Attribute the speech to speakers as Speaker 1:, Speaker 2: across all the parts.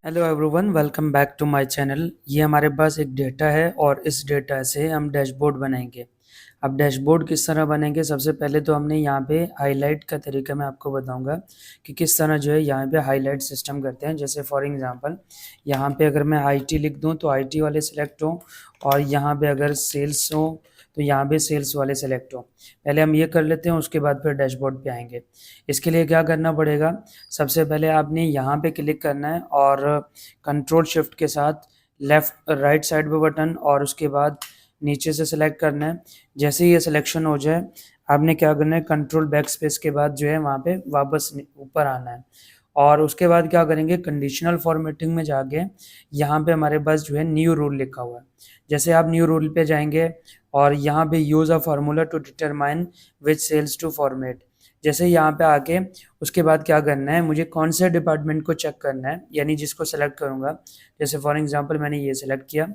Speaker 1: Hello everyone, welcome back to my channel. ये हमारे पास एक डेटा है और इस डेटा से हम डैशबोर्ड बनाएंगे। अब डैशबोर्ड किस तरह बनेंगे, सबसे पहले तो हमने यहाँ पे हाईलाइट का तरीका मैं आपको बताऊंगा कि किस तरह जो है यहाँ पे हाईलाइट सिस्टम करते हैं। जैसे फॉर एग्जांपल यहाँ पे अगर मैं आईटी लिख दूँ तो आईटी वाले सिलेक्ट हो, और यहाँ पे अगर सेल्स हो तो यहाँ पे सेल्स वाले सेलेक्ट हो। पहले हम ये कर लेते हैं, उसके बाद फिर डैशबोर्ड पे आएंगे। इसके लिए क्या करना पड़ेगा, सबसे पहले आपने यहाँ पे क्लिक करना है और कंट्रोल शिफ्ट के साथ लेफ्ट राइट साइड पे बटन, और उसके बाद नीचे से सिलेक्ट करना है। जैसे ही ये सिलेक्शन हो जाए आपने क्या करना है, कंट्रोल बैक स्पेस के बाद जो है वहाँ पे वापस ऊपर आना है। और उसके बाद क्या करेंगे, कंडीशनल फॉर्मेटिंग में जाके यहाँ पे हमारे पास जो है न्यू रूल लिखा हुआ है। जैसे आप न्यू रूल पे जाएंगे और यहाँ पे use a formula to determine which cells to format, जैसे यहाँ पे आके उसके बाद क्या करना है, मुझे कौन से डिपार्टमेंट को चेक करना है, यानी जिसको सेलेक्ट करूँगा। जैसे फॉर एग्जांपल मैंने ये सेलेक्ट किया,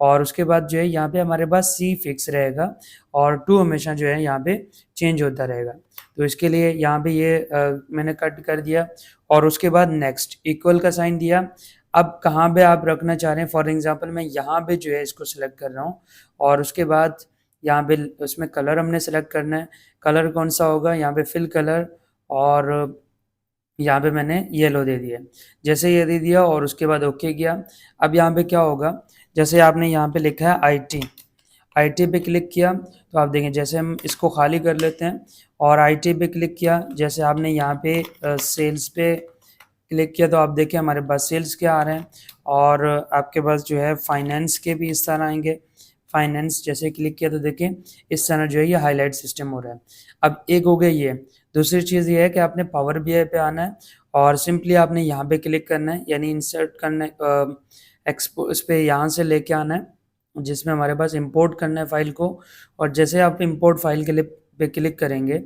Speaker 1: और उसके बाद जो है यहाँ पे हमारे पास सी फिक्स रहेगा और टू हमेशा जो है यहाँ पे चेंज होता रहेगा। तो इसके लिए यहाँ पे ये मैंने कट कर दिया, और उसके बाद नेक्स्ट इक्वल का साइन दिया। अब कहाँ पे आप रखना चाह रहे हैं, फॉर एग्जांपल मैं यहाँ पे जो है इसको सेलेक्ट कर रहा हूँ, और उसके बाद यहाँ पे उसमें कलर हमने सेलेक्ट करना है। कलर कौन सा होगा, यहाँ पे फिल कलर, और यहाँ पे मैंने येलो दे दिया। जैसे ये दे दिया और उसके बाद ओके किया। अब यहाँ पे क्या होगा, जैसे आपने यहाँ पे लिखा है आईटी, आईटी पे क्लिक किया तो आप देखें, जैसे हम इसको खाली कर लेते हैं और आईटी पे क्लिक किया, जैसे आपने यहाँ पे सेल्स पे क्लिक किया तो आप देखें हमारे पास सेल्स के आ रहे हैं, और आपके पास जो है फाइनेंस के भी इस तरह आएंगे। फाइनेंस जैसे क्लिक किया तो देखें इस तरह जो है ये हाईलाइट सिस्टम हो रहा है। अब एक हो गया ये। दूसरी चीज़ ये है कि आपने पावर बीआई पे आना है और सिंपली आपने यहाँ पे क्लिक करना है, यानी इंसर्ट करना है, एक्सपो इस पे यहाँ से लेके आना है जिसमें हमारे पास इंपोर्ट करना है फाइल को। और जैसे आप इंपोर्ट फाइल के लिए पे क्लिक करेंगे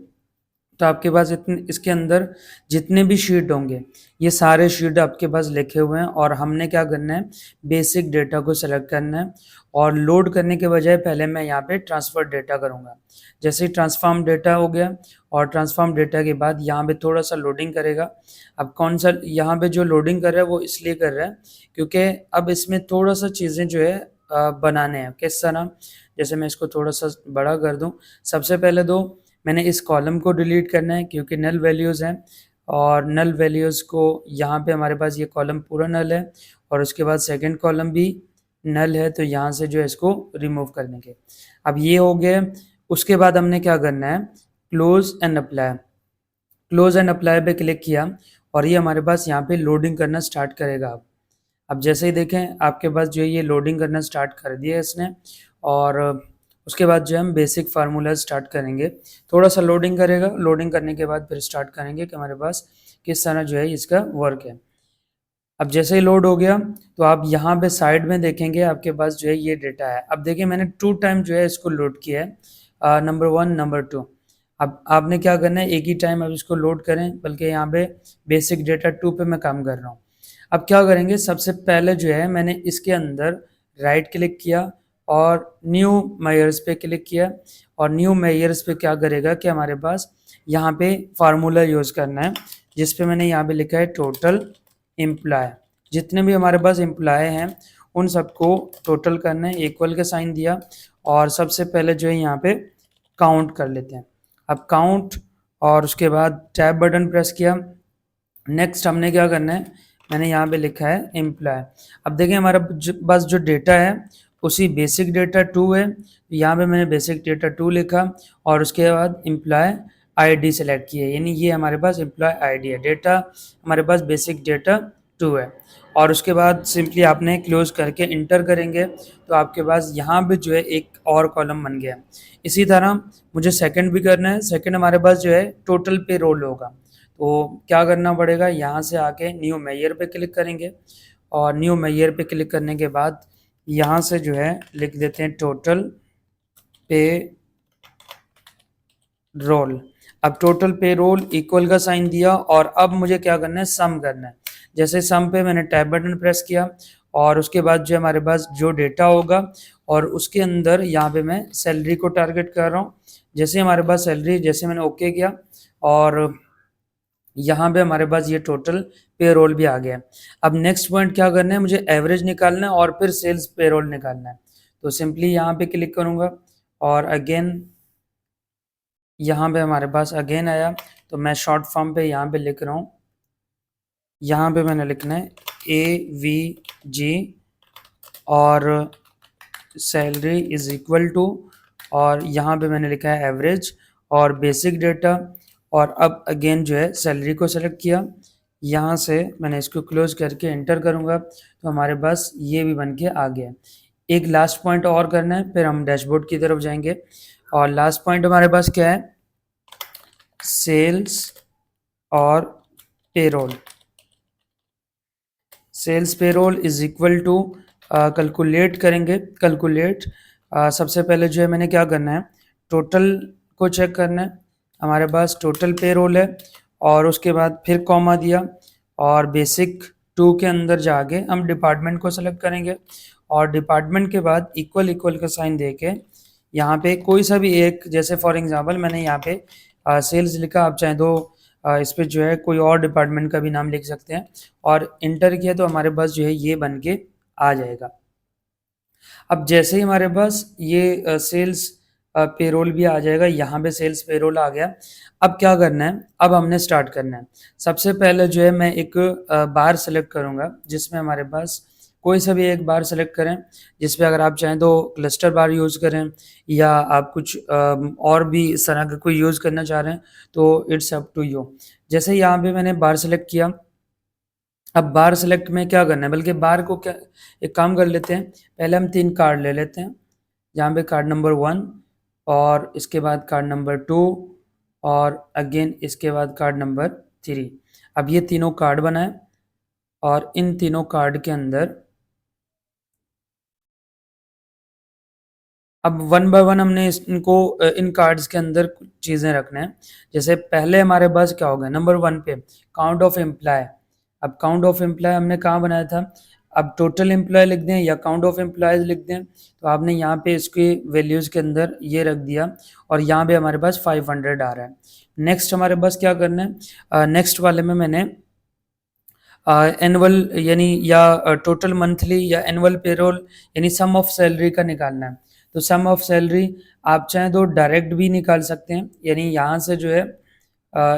Speaker 1: तो आपके पास इतने इसके अंदर जितने भी शीट होंगे ये सारे शीट आपके पास लिखे हुए हैं, और हमने क्या करना है, बेसिक डेटा को सेलेक्ट करना है। और लोड करने के बजाय पहले मैं यहाँ पे ट्रांसफर डेटा करूँगा। जैसे ही ट्रांसफॉर्म डेटा हो गया, और ट्रांसफॉर्म डेटा के बाद यहाँ पे थोड़ा सा लोडिंग करेगा। अब कौन सा यहाँ पे जो लोडिंग कर रहा है वो इसलिए कर रहा है क्योंकि अब इसमें थोड़ा सा चीज़ें जो है बनाने हैं। किस तरह, जैसे मैं इसको थोड़ा सा बड़ा कर दूँ। सबसे पहले दो, मैंने इस कॉलम को डिलीट करना है क्योंकि नल वैल्यूज़ हैं, और नल वैल्यूज़ को यहाँ पे हमारे पास ये कॉलम पूरा नल है, और उसके बाद सेकंड कॉलम भी नल है, तो यहाँ से जो है इसको रिमूव कर देंगे। अब ये हो गया। उसके बाद हमने क्या करना है, close and apply. Close and apply पे क्लिक किया और ये हमारे पास यहाँ पे लोडिंग करना स्टार्ट करेगा। अब जैसे ही देखें आपके पास जो है ये लोडिंग करना स्टार्ट कर दिया है इसने, और उसके बाद जो है हम बेसिक फार्मूला स्टार्ट करेंगे। थोड़ा सा लोडिंग करेगा, लोडिंग करने के बाद फिर स्टार्ट करेंगे कि हमारे पास किस तरह जो है इसका वर्क है। अब जैसे ही लोड हो गया तो आप यहाँ पे साइड में देखेंगे आपके पास जो है ये डेटा है। अब देखिए मैंने 2 टाइम जो है इसको लोड किया है, नंबर 1 नंबर 2। अब आपने क्या करना है, एक ही टाइम अब इसको लोड करें, बल्कि यहाँ पे बेसिक डेटा 2 पे मैं काम कर रहा हूँ। अब क्या करेंगे, सबसे पहले जो है मैंने इसके अंदर राइट क्लिक किया और न्यू मेयर्स पे क्लिक किया, और न्यू मेयर्स पे क्या करेगा कि हमारे पास यहाँ पे फार्मूला यूज़ करना है, जिस पे मैंने यहाँ पे लिखा है टोटल एम्प्लॉय। जितने भी हमारे पास एम्प्लॉय हैं उन सबको टोटल करना है, इक्वल का साइन दिया, और सबसे पहले जो है यहाँ पे काउंट कर लेते हैं। अब काउंट, और उसके बाद टैब बटन प्रेस किया। नेक्स्ट हमने क्या करना है, मैंने यहाँ पे लिखा है एम्प्लॉय। अब देखिए हमारा बस जो डेटा है उसी बेसिक डेटा 2 है, यहाँ पे मैंने बेसिक डेटा 2 लिखा, और उसके बाद एम्प्लॉय आईडी सेलेक्ट किया, यानी ये हमारे पास एम्प्लॉय आईडी है। डेटा हमारे पास बेसिक डेटा 2 है, और उसके बाद सिंपली आपने क्लोज करके इंटर करेंगे तो आपके पास यहाँ पे जो है एक और कॉलम बन गया। इसी तरह मुझे सेकंड भी करना है। सेकंड हमारे पास जो है टोटल पे रोल होगा, तो क्या करना पड़ेगा, यहाँ से आके न्यू मेयर पे क्लिक करेंगे, और न्यू मेयर पे क्लिक करने के बाद यहाँ से जो है लिख देते हैं टोटल पे रोल। अब टोटल पे रोल इक्वल का साइन दिया, और अब मुझे क्या करना है, सम करना है। जैसे सम पे मैंने टैब बटन प्रेस किया, और उसके बाद जो हमारे पास जो डेटा होगा और उसके अंदर यहाँ पे मैं सैलरी को टारगेट कर रहा हूँ। जैसे हमारे पास सैलरी, जैसे मैंने ओके किया और यहाँ पे हमारे पास ये टोटल पेरोल भी आ गया। अब नेक्स्ट पॉइंट क्या करना है, मुझे एवरेज निकालना है और फिर सेल्स पेरोल निकालना है। तो सिंपली यहाँ पे क्लिक करूँगा और अगेन यहाँ पे हमारे पास अगेन आया, तो मैं शॉर्ट फॉर्म पे यहाँ पे लिख रहा हूँ। यहाँ पे मैंने लिखना है AVG और सैलरी इज इक्वल टू, और यहाँ पे मैंने लिखा है एवरेज और बेसिक डेटा। और अब अगेन जो है सैलरी को सेलेक्ट किया, यहाँ से मैंने इसको क्लोज करके एंटर करूँगा, तो हमारे पास ये भी बन के आ गया। एक लास्ट पॉइंट और करना है, फिर हम डैशबोर्ड की तरफ जाएंगे। और लास्ट पॉइंट हमारे पास क्या है, सेल्स और payroll. Sales payroll is equal to, calculate करेंगे। कैलकुलेट सबसे पहले जो है मैंने क्या करना है, टोटल को चेक करना है। हमारे पास टोटल पेरोल है और उसके बाद फिर कॉमा दिया और बेसिक 2 के अंदर जाके हम डिपार्टमेंट को सेलेक्ट करेंगे और डिपार्टमेंट के बाद इक्वल इक्वल का साइन देके यहाँ पे कोई सा भी एक, जैसे फॉर एग्जांपल मैंने यहाँ पे सेल्स लिखा, आप चाहे तो इस पे जो है कोई और डिपार्टमेंट का भी नाम लिख सकते हैं और इंटर किया तो हमारे पास जो है ये बन के आ जाएगा। अब जैसे ही हमारे पास ये सेल्स पेरोल भी आ जाएगा, यहाँ पे सेल्स पेरोल आ गया। अब क्या करना है, अब हमने स्टार्ट करना है। सबसे पहले जो है मैं एक बार सेलेक्ट करूँगा जिसमें हमारे पास कोई सा भी एक बार सेलेक्ट करें, जिसपे अगर आप चाहें तो क्लस्टर बार यूज़ करें या आप कुछ और भी इस तरह का कोई यूज़ करना चाह रहे हैं तो इट्स अप टू यू। जैसे यहाँ पे मैंने बार सेलेक्ट किया, अब बार सेलेक्ट में क्या करना है, बल्कि बार को क्या, एक काम कर लेते हैं, पहले हम 3 कार्ड ले लेते हैं। यहाँ पे कार्ड नंबर 1 और इसके बाद कार्ड नंबर 2 और अगेन इसके बाद कार्ड नंबर 3। अब ये तीनों कार्ड बनाए और इन तीनों कार्ड के अंदर अब वन बाय वन हमने इनको इन कार्ड्स के अंदर कुछ चीज़ें रखना है। जैसे पहले हमारे पास क्या होगा, नंबर 1 पे काउंट ऑफ एम्प्लॉय। अब काउंट ऑफ एम्प्लॉय हमने कहाँ बनाया था, अब टोटल एम्प्लॉय लिख दें या काउंट ऑफ एम्प्लॉयज लिख दें, तो आपने यहाँ पे इसके वैल्यूज़ के अंदर ये रख दिया और यहाँ पे हमारे पास 500 आ रहा है। नेक्स्ट हमारे पास क्या करना है, नेक्स्ट वाले में मैंने एनुअल यानी या टोटल मंथली या एनुअल पेरोल यानी सम ऑफ सैलरी का निकालना है। तो सम ऑफ सैलरी आप चाहें तो डायरेक्ट भी निकाल सकते हैं, यानी यहाँ से जो है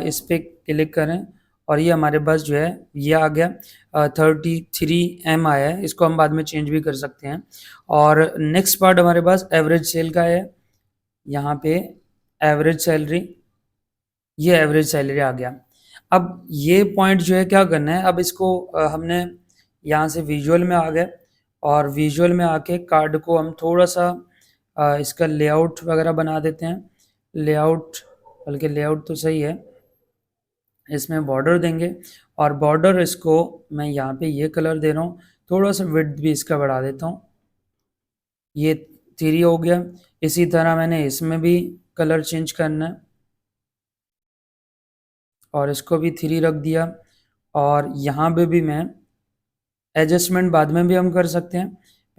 Speaker 1: इस पर क्लिक करें और ये हमारे पास जो है ये आ गया 33M आया है। इसको हम बाद में चेंज भी कर सकते हैं। और नेक्स्ट पार्ट हमारे पास एवरेज सेल का है, यहाँ पे एवरेज सैलरी, ये एवरेज सैलरी आ गया। अब ये पॉइंट जो है क्या करना है, अब इसको हमने यहाँ से विजुअल में आ गए और विजुअल में आके कार्ड को हम थोड़ा सा इसका लेआउट वगैरह बना देते हैं। लेआउट, बल्कि लेआउट तो सही है, इसमें बॉर्डर देंगे और बॉर्डर इसको मैं यहाँ पे ये कलर दे रहा हूँ, थोड़ा सा विड्थ भी इसका बढ़ा देता हूँ, ये 3 हो गया। इसी तरह मैंने इसमें भी कलर चेंज करना है और इसको भी 3 रख दिया और यहाँ पे भी मैं एडजस्टमेंट बाद में भी हम कर सकते हैं,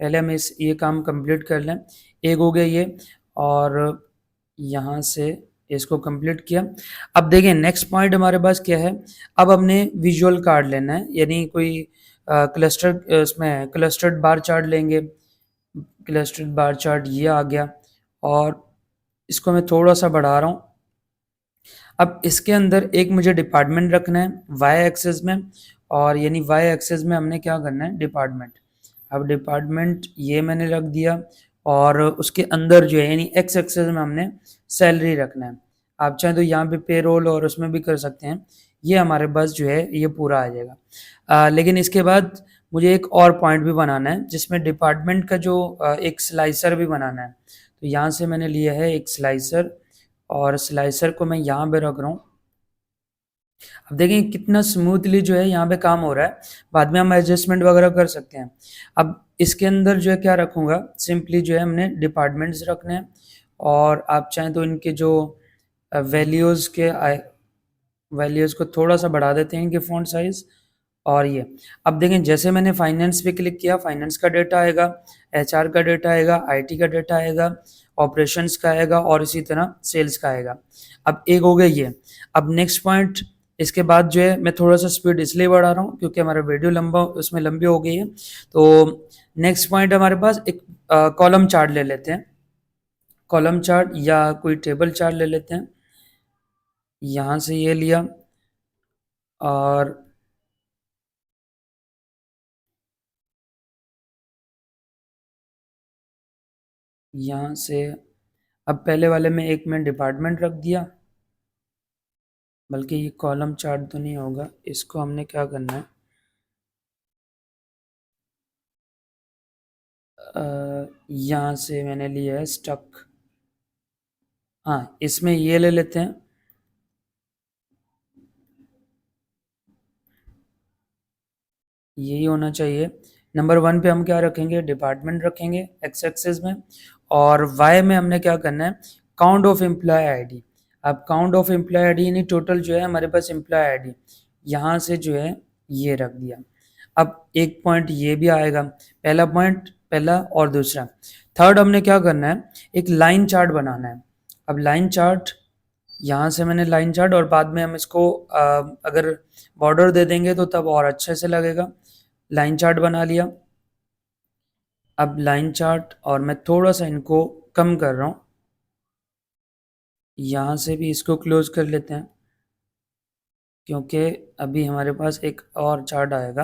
Speaker 1: पहले हम ये काम कंप्लीट कर लें। एक हो गया ये और यहाँ से इसको कंप्लीट किया। अब देखिए नेक्स्ट पॉइंट हमारे पास क्या है, अब हमने विजुअल कार्ड लेना है, यानी कोई क्लस्टर इसमें क्लस्टर्ड बार चार्ट लेंगे। क्लस्टर्ड बार चार्ट ये आ गया और इसको मैं थोड़ा सा बढ़ा रहा हूँ। अब इसके अंदर एक मुझे डिपार्टमेंट रखना है वाई एक्सेस में, और यानी वाई एक्सेस में हमने क्या करना है, डिपार्टमेंट। अब डिपार्टमेंट ये मैंने रख दिया और उसके अंदर जो है यानी एक्स एक्सेस में हमने सैलरी रखना है। आप चाहें तो यहाँ पे पेरोल और उसमें भी कर सकते हैं। ये हमारे पास जो है ये पूरा आ जाएगा। लेकिन इसके बाद मुझे एक और पॉइंट भी बनाना है जिसमें डिपार्टमेंट का जो एक स्लाइसर भी बनाना है। तो यहाँ से मैंने लिया है एक स्लाइसर और स्लाइसर को मैं यहाँ पे रख रहा हूँ। अब देखें कितना स्मूथली जो है यहाँ पे काम हो रहा है, बाद में हम एडजस्टमेंट वगैरह कर सकते हैं। अब इसके अंदर जो है क्या रखूँगा, सिंपली जो है हमने डिपार्टमेंट्स रखने हैं और आप चाहें तो इनके जो वैल्यूज़ के वैल्यूज़ को थोड़ा सा बढ़ा देते हैं इनके फ़ॉन्ट साइज़। और ये अब देखें जैसे मैंने फाइनेंस पे क्लिक किया, फाइनेंस का डेटा आएगा, एचआर का डेटा आएगा, आईटी का डेटा आएगा, ऑपरेशंस का आएगा और इसी तरह सेल्स का आएगा। अब एक हो गया ये। अब नेक्स्ट पॉइंट इसके बाद जो है मैं थोड़ा सा स्पीड इसलिए बढ़ा रहा हूँ क्योंकि हमारा वीडियो लंबा उसमें लंबी हो गई है। तो नेक्स्ट पॉइंट हमारे पास एक कॉलम चार्ट ले लेते हैं, कॉलम चार्ट या कोई टेबल चार्ट ले लेते हैं। यहाँ से ये लिया और यहाँ से अब पहले वाले में एक मैंने डिपार्टमेंट रख दिया, बल्कि ये कॉलम चार्ट तो नहीं होगा, इसको हमने क्या करना है, यहाँ से मैंने लिया है स्टक, हाँ इसमें ये ले लेते हैं। यही होना चाहिए। नंबर 1 पे हम क्या रखेंगे, डिपार्टमेंट रखेंगे एक्स एक्सिस में, और वाई में हमने क्या करना है, काउंट ऑफ एम्प्लॉय आईडी। अब काउंट ऑफ एम्प्लॉय आईडी यानी टोटल जो है हमारे पास एम्प्लॉय आईडी, यहाँ से जो है ये रख दिया। अब एक पॉइंट ये भी आएगा, पहला पॉइंट पहला और दूसरा। थर्ड हमने क्या करना है, एक लाइन चार्ट बनाना है। अब लाइन चार्ट, यहाँ से मैंने लाइन चार्ट, और बाद में हम इसको अगर बॉर्डर दे देंगे तो तब और अच्छे से लगेगा। लाइन चार्ट बना लिया। अब लाइन चार्ट, और मैं थोड़ा सा इनको कम कर रहा हूँ, यहाँ से भी इसको क्लोज कर लेते हैं क्योंकि अभी हमारे पास एक और चार्ट आएगा।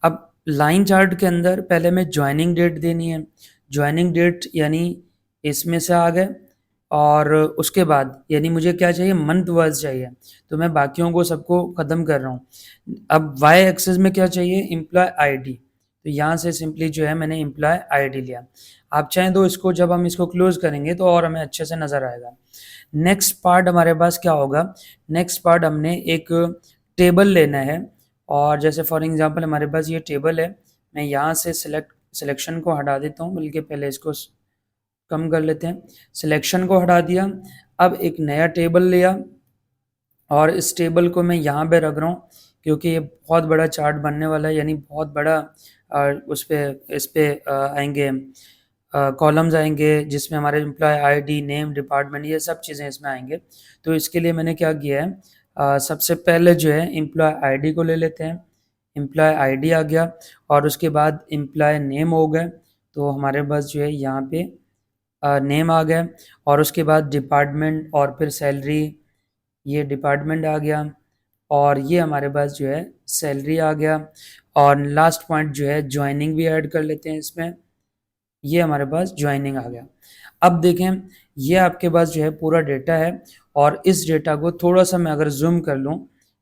Speaker 1: अब लाइन चार्ट के अंदर पहले मैं ज्वाइनिंग डेट देनी है, ज्वाइनिंग डेट यानी इसमें से आ गए, और उसके बाद यानी मुझे क्या चाहिए, मंथ वाइज चाहिए, तो मैं बाकियों को सबको ख़त्म कर रहा हूँ। अब वाई एक्सेस में क्या चाहिए, एम्प्लॉय आईडी, तो यहाँ से सिंपली जो है मैंने एम्प्लॉय आईडी लिया। आप चाहें तो इसको जब हम इसको क्लोज करेंगे तो और हमें अच्छे से नज़र आएगा। नेक्स्ट पार्ट हमारे पास क्या होगा, नेक्स्ट पार्ट हमने एक टेबल लेना है, और जैसे फॉर एग्जांपल हमारे पास ये टेबल है, मैं यहाँ से सिलेक्शन को हटा देता हूँ, बल्कि पहले इसको कम कर लेते हैं। सिलेक्शन को हटा दिया, अब एक नया टेबल लिया, और इस टेबल को मैं यहाँ पे रख रहा हूँ क्योंकि ये बहुत बड़ा चार्ट बनने वाला है, यानी बहुत बड़ा उस पे इस पे आएंगे कॉलम्स आएंगे जिसमें हमारे एम्प्लॉय आईडी, नेम, डिपार्टमेंट, ये सब चीज़ें इसमें आएंगे। तो इसके लिए मैंने क्या किया है, सबसे पहले जो है एम्प्लॉय आईडी को ले लेते हैं। एम्प्लॉय आईडी आ गया, और उसके बाद एम्प्लॉय नेम हो गए, तो हमारे पास जो है यहाँ पे नेम आ गया, और उसके बाद डिपार्टमेंट और फिर सैलरी, ये डिपार्टमेंट आ गया, और ये हमारे पास जो है सैलरी आ गया, और लास्ट पॉइंट जो है ज्वाइनिंग भी ऐड कर लेते हैं इसमें, ये हमारे पास ज्वाइनिंग आ गया। अब देखें, ये आपके पास जो है पूरा डेटा है, और इस डेटा को थोड़ा सा मैं अगर जूम कर लूँ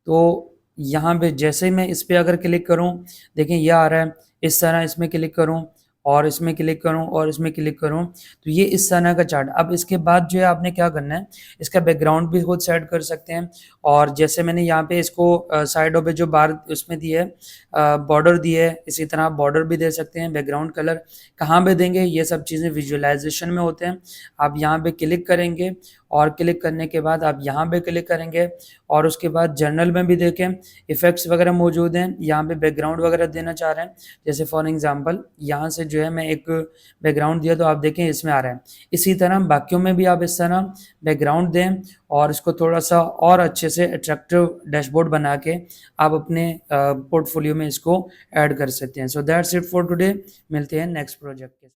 Speaker 1: तो यहाँ पे जैसे ही मैं इस पर अगर क्लिक करूँ, देखें ये आ रहा है, इस तरह इसमें क्लिक करूँ और इसमें क्लिक करूँ और इसमें क्लिक करूँ, तो ये इस तरह का चार्ट। अब इसके बाद जो है आपने क्या करना है, इसका बैकग्राउंड भी खुद सेट कर सकते हैं, और जैसे मैंने यहाँ पे इसको साइडों पे जो बार उसमें दी है, बॉर्डर दी है, इसी तरह बॉर्डर भी दे सकते हैं। बैकग्राउंड कलर कहाँ पे देंगे, ये सब चीज़ें विजुअलाइजेशन में होते हैं। आप यहाँ पे क्लिक करेंगे, और क्लिक करने के बाद आप यहाँ पे क्लिक करेंगे, और उसके बाद जर्नल में भी देखें इफ़ेक्ट्स वगैरह मौजूद हैं। यहाँ पे बैकग्राउंड वगैरह देना चाह रहे हैं, जैसे फॉर एग्जांपल यहाँ से जो है मैं एक बैकग्राउंड दिया, तो आप देखें इसमें आ रहा है। इसी तरह बाकियों में भी आप इस तरह बैकग्राउंड दें, और इसको थोड़ा सा और अच्छे से अट्रैक्टिव डैशबोर्ड बना के आप अपने पोर्टफोलियो में इसको ऐड कर सकते हैं। So that's it for today, मिलते हैं नेक्स्ट प्रोजेक्ट के।